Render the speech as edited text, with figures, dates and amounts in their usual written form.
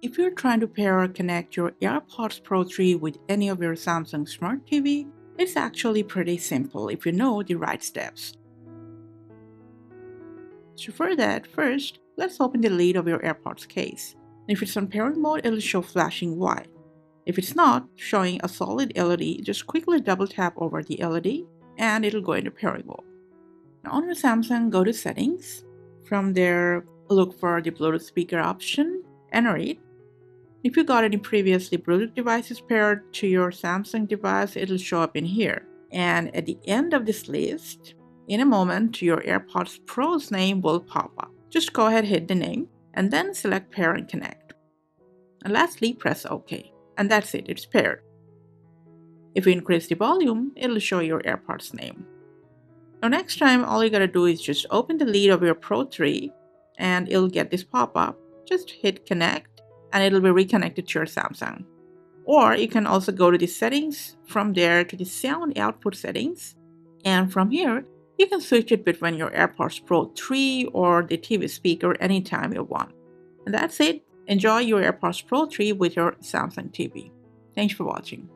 If you're trying to pair or connect your AirPods Pro 3 with any of your Samsung Smart TV, it's actually pretty simple if you know the right steps. So for that, first, let's open the lid of your AirPods case. If it's on pairing mode, it'll show flashing white. If it's not showing a solid LED, just quickly double tap over the LED and it'll go into pairing mode. Now on your Samsung, go to settings. From there, look for the Bluetooth speaker option, enter it. If you got any previously Bluetooth devices paired to your Samsung device, it'll show up in here. And at the end of this list, in a moment, your AirPods Pro's name will pop up. Just go ahead, hit the name, and then select Pair and Connect. And lastly, press OK. And that's it, it's paired. If you increase the volume, it'll show your AirPods name. Now next time, all you gotta do is just open the lid of your Pro 3 and it'll get this pop-up. Just hit connect and it'll be reconnected to your Samsung. Or you can also go to the settings, from there to the sound output settings. And from here, you can switch it between your AirPods Pro 3 or the TV speaker anytime you want. And that's it. Enjoy your AirPods Pro 3 with your Samsung TV. Thanks for watching.